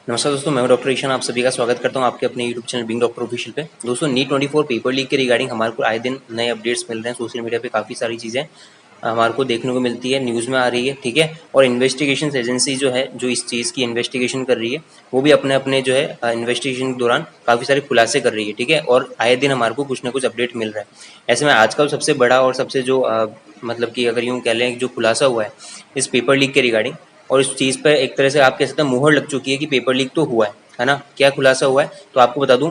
नमस्कार दोस्तों, मैं हूं डॉक्टर ईशान। आप सभी का स्वागत करता हूं आपके अपने YouTube channel being doctor official पे। दोस्तों, नीट 24 पेपर लीक के रिगार्डिंग हमारे को आए दिन नए अपडेट्स मिल रहे हैं। सोशल मीडिया पे काफ़ी सारी चीज़ें हमारे को देखने को मिलती है, न्यूज़ में आ रही है, ठीक है। और इन्वेस्टिगेशन एजेंसी जो है, जो इस चीज़ की इन्वेस्टिगेशन कर रही है, वो भी अपने अपने जो है इन्वेस्टिगेशन के दौरान काफ़ी सारे खुलासे कर रही है, ठीक है। और आए दिन हमारे को कुछ ना कुछ अपडेट मिल रहा है। ऐसे में आज का सबसे बड़ा और सबसे जो मतलब कि अगर यूँ कह लें जो खुलासा हुआ है इस पेपर लीक के रिगार्डिंग, और इस चीज़ पर एक तरह से आप कह सकते हैं मुहर लग चुकी है कि पेपर लीक तो हुआ है ना। क्या खुलासा हुआ है तो आपको बता दूं।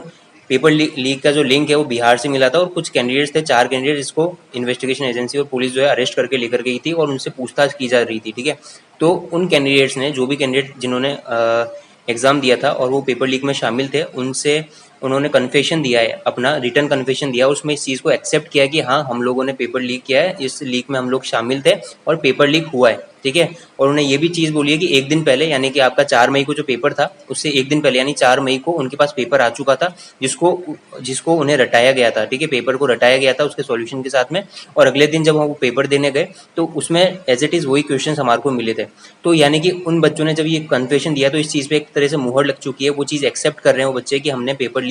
पेपर लीक का जो लिंक है वो बिहार से मिला था, और कुछ कैंडिडेट्स थे, 4 कैंडिडेट, जिसको इन्वेस्टिगेशन एजेंसी और पुलिस जो है अरेस्ट करके लेकर गई थी और उनसे पूछताछ की जा रही थी, ठीक है। तो उन कैंडिडेट्स ने, जो भी कैंडिडेट जिन्होंने एग्ज़ाम दिया था और वो पेपर लीक में शामिल थे, उनसे उन्होंने कन्फेशन दिया है, अपना रिटर्न कन्फेशन दिया। उसमें इस चीज़ को एक्सेप्ट किया कि हाँ, हम लोगों ने पेपर लीक किया है, इस लीक में हम लोग शामिल थे और पेपर लीक हुआ है, ठीक है। और उन्होंने ये भी चीज़ बोली है कि एक दिन पहले, यानी कि आपका 4 मई को जो पेपर था, उससे एक दिन पहले यानी 4 मई को उनके पास पेपर आ चुका था, जिसको जिसको उन्हें रटाया गया था, ठीक है। पेपर को रटाया गया था उसके सॉल्यूशन के साथ में, और अगले दिन जब हम वो पेपर देने गए तो उसमें एज इट इज़ वही क्वेश्चन हमारे को मिले थे। तो यानी कि उन बच्चों ने जब ये कन्फेशन दिया तो इस चीज़ पे एक तरह से मुहर लग चुकी है, वो चीज़ एक्सेप्ट कर रहे हैं वो बच्चे कि हमने पेपर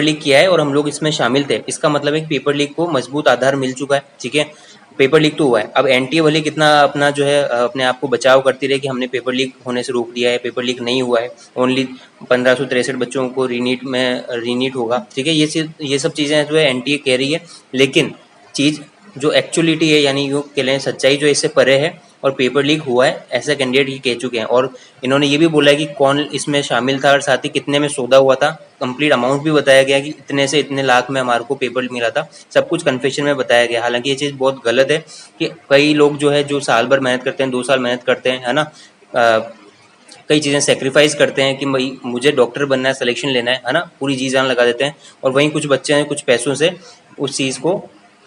लीक किया है और हम लोग इसमें शामिल थे। इसका मतलब है कि पेपर लीक को मजबूत आधार मिल चुका है, ठीक है। पेपर लीक तो हुआ है। अब एनटीए भले कितना अपना जो है अपने आप को बचाव करती रहे कि हमने पेपर लीक होने से रोक दिया है, पेपर लीक नहीं हुआ है, ओनली 1563 बच्चों को रीनीट होगा, ठीक है। ये सब चीज़ें जो है एनटीए कह रही है, लेकिन चीज़ जो एक्चुअलिटी है, यानी यूँ कह लें सच्चाई जो इससे परे है, और पेपर लीक हुआ है ऐसा कैंडिडेट ये कह चुके हैं। और इन्होंने ये भी बोला है कि कौन इसमें शामिल था और साथ ही कितने में सौदा हुआ था। कंप्लीट अमाउंट भी बताया गया कि इतने से इतने लाख में हमारे को पेपर मिला था, सब कुछ कन्फेशन में बताया गया। हालांकि ये चीज़ बहुत गलत है कि कई लोग जो है जो साल भर मेहनत करते हैं, 2 साल मेहनत करते हैं, है ना, कई चीज़ें सेक्रीफाइस करते हैं कि भाई मुझे डॉक्टर बनना है, सिलेक्शन लेना है ना, पूरी जी जान लगा देते हैं। और वहीं कुछ बच्चे हैं कुछ पैसों से उस चीज़ को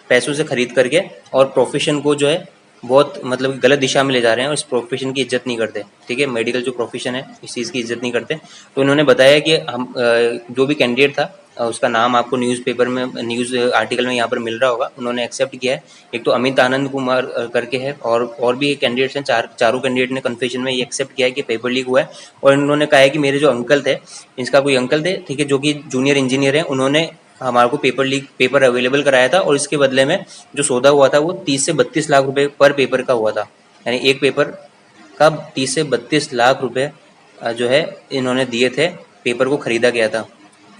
पैसों से खरीद करके और प्रोफेशन को जो है बहुत मतलब गलत दिशा में ले जा रहे हैं, और इस प्रोफेशन की इज्जत नहीं करते, ठीक है। मेडिकल जो प्रोफेशन है इस चीज़ की इज्जत नहीं करते। तो इन्होंने बताया कि हम जो भी कैंडिडेट था उसका नाम आपको न्यूज़पेपर में, न्यूज़ आर्टिकल में यहाँ पर मिल रहा होगा, उन्होंने एक्सेप्ट किया है। एक तो अमित आनंद कुमार करके है, और भी कैंडिडेट्स हैं, चारों कैंडिडेट ने कन्फेशन में ये एक्सेप्ट किया है कि पेपर लीक हुआ है। और इन्होंने कहा है कि मेरे जो अंकल थे, इसका कोई अंकल थे, ठीक है, जो कि जूनियर इंजीनियर हैं, उन्होंने हमारे को पेपर अवेलेबल कराया था, और इसके बदले में जो सौदा हुआ था वो 30 से 32 लाख रुपए पर पेपर का हुआ था। यानी एक पेपर का 30 से 32 लाख रुपए जो है इन्होंने दिए थे, पेपर को खरीदा गया था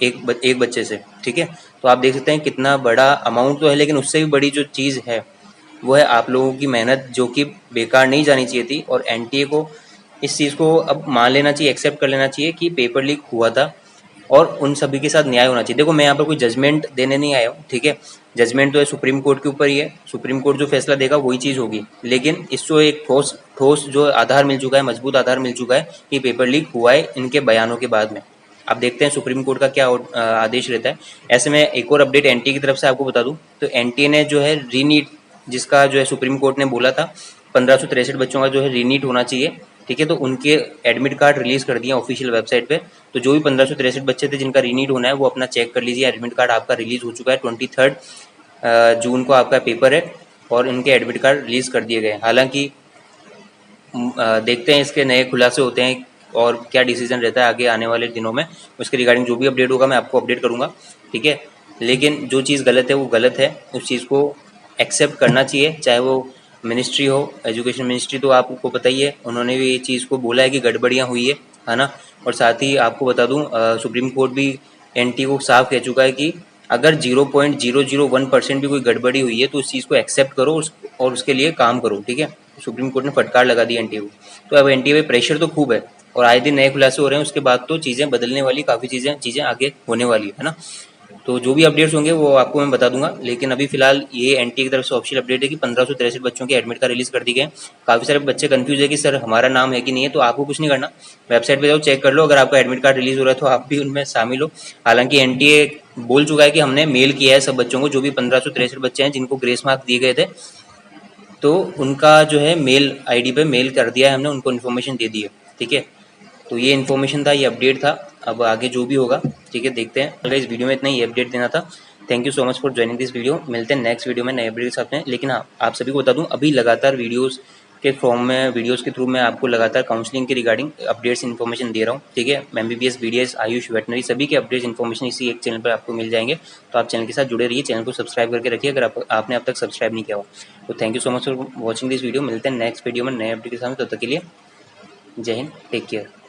एक बच्चे से, ठीक है। तो आप देख सकते हैं कितना बड़ा अमाउंट तो है, लेकिन उससे भी बड़ी जो चीज़ है वो है आप लोगों की मेहनत, जो कि बेकार नहीं जानी चाहिए थी। और एनटीए को इस चीज़ को अब मान लेना चाहिए, एक्सेप्ट कर लेना चाहिए कि पेपर लीक हुआ था, और उन सभी के साथ न्याय होना चाहिए। देखो, मैं यहाँ पर कोई जजमेंट देने नहीं आया हूँ, ठीक है। जजमेंट तो है सुप्रीम कोर्ट के ऊपर ही है, सुप्रीम कोर्ट जो फैसला देगा वही चीज़ होगी। लेकिन इसको एक ठोस ठोस जो आधार मिल चुका है, मजबूत आधार मिल चुका है कि पेपर लीक हुआ है इनके बयानों के बाद में। अब देखते हैं सुप्रीम कोर्ट का क्या आदेश रहता है। ऐसे में एक और अपडेट एनटीए की तरफ से आपको बता दूं, तो एनटीए ने जो है रीनीट, जिसका जो है सुप्रीम कोर्ट ने बोला था 1563 बच्चों का जो है रीनीट होना चाहिए, ठीक है। तो उनके एडमिट कार्ड रिलीज़ कर दिए ऑफिशियल वेबसाइट पे। तो जो भी 1563 बच्चे थे जिनका रीनीट होना है वो अपना चेक कर लीजिए, एडमिट कार्ड आपका रिलीज़ हो चुका है। 23 जून को आपका पेपर है और इनके एडमिट कार्ड रिलीज़ कर दिए गए। हालांकि देखते हैं इसके नए खुलासे होते हैं और क्या डिसीजन रहता है आगे आने वाले दिनों में। उसके रिगार्डिंग जो भी अपडेट होगा मैं आपको अपडेट करूँगा, ठीक है। लेकिन जो चीज़ गलत है वो गलत है, उस चीज़ को एक्सेप्ट करना चाहिए, चाहे वो मिनिस्ट्री हो, एजुकेशन मिनिस्ट्री, तो आपको पता ही है उन्होंने भी ये चीज़ को बोला है कि गड़बड़ियाँ हुई है ना। और साथ ही आपको बता दूँ सुप्रीम कोर्ट भी एनटी को साफ कह चुका है कि अगर 0.001% भी कोई गड़बड़ी हुई है तो उस चीज़ को एक्सेप्ट करो और उसके लिए काम करो, ठीक है। सुप्रीम कोर्ट ने फटकार लगा दी एनटीए को। तो अब एनटीए पे प्रेशर तो खूब है, और आए दिन नए खुलासे हो रहे हैं, उसके बाद तो चीज़ें बदलने वाली, काफ़ी चीज़ें आगे होने वाली है ना। तो जो भी अपडेट्स होंगे वो आपको मैं बता दूंगा। लेकिन अभी फिलहाल ये एनटीए की तरफ से ऑफिशियल अपडेट है कि 1563 बच्चों के एडमिट कार्ड रिलीज कर दी गए। काफ़ी सारे बच्चे कंफ्यूज है कि सर हमारा नाम है कि नहीं है, तो आपको कुछ नहीं करना, वेबसाइट पे जाओ, चेक कर लो, अगर आपका एडमिट कार्ड रिलीज हो रहा है तो आप भी उनमें शामिल हो। हालांकि एनटीए बोल चुका है कि हमने मेल किया है सब बच्चों को, जो भी 1563 बच्चे हैं जिनको ग्रेस मार्क्स दिए गए थे, तो उनका जो है मेल आईडी पे मेल कर दिया है हमने, उनको इन्फॉर्मेशन दे दी है, ठीक है। तो ये इन्फॉर्मेशन था, ये अपडेट था। अब आगे जो भी होगा, ठीक है, देखते हैं। अगर इस वीडियो में इतना ही अपडेट देना था। Thank you so much for joining this video. मिलते हैं नेक्स्ट वीडियो में नए अपडेट के साथ में। लेकिन हाँ, आप सभी को बता दूं, अभी लगातार वीडियोस के फॉर्म में वीडियोस के थ्रू मैं आपको लगातार काउंसलिंग के रिगार्डिंग अपडेट्स इन्फॉर्मेशन दे रहा हूँ, ठीक है। MBBS, BDS, आयुष, वेटनरी सभी के अपडेट्स इन्फॉर्मेशन इसी एक चैनल पर आपको मिल जाएंगे। तो आप चैनल के साथ जुड़े रहिए, चैनल को सब्सक्राइब करके रखिए अगर आपने अब तक सब्सक्राइब नहीं किया हो। तो thank you so much for watching this video. मिलते हैं नेक्स्ट वीडियो में नए अपडेट के साथ, तब तक के लिए जय हिंद, टेक केयर।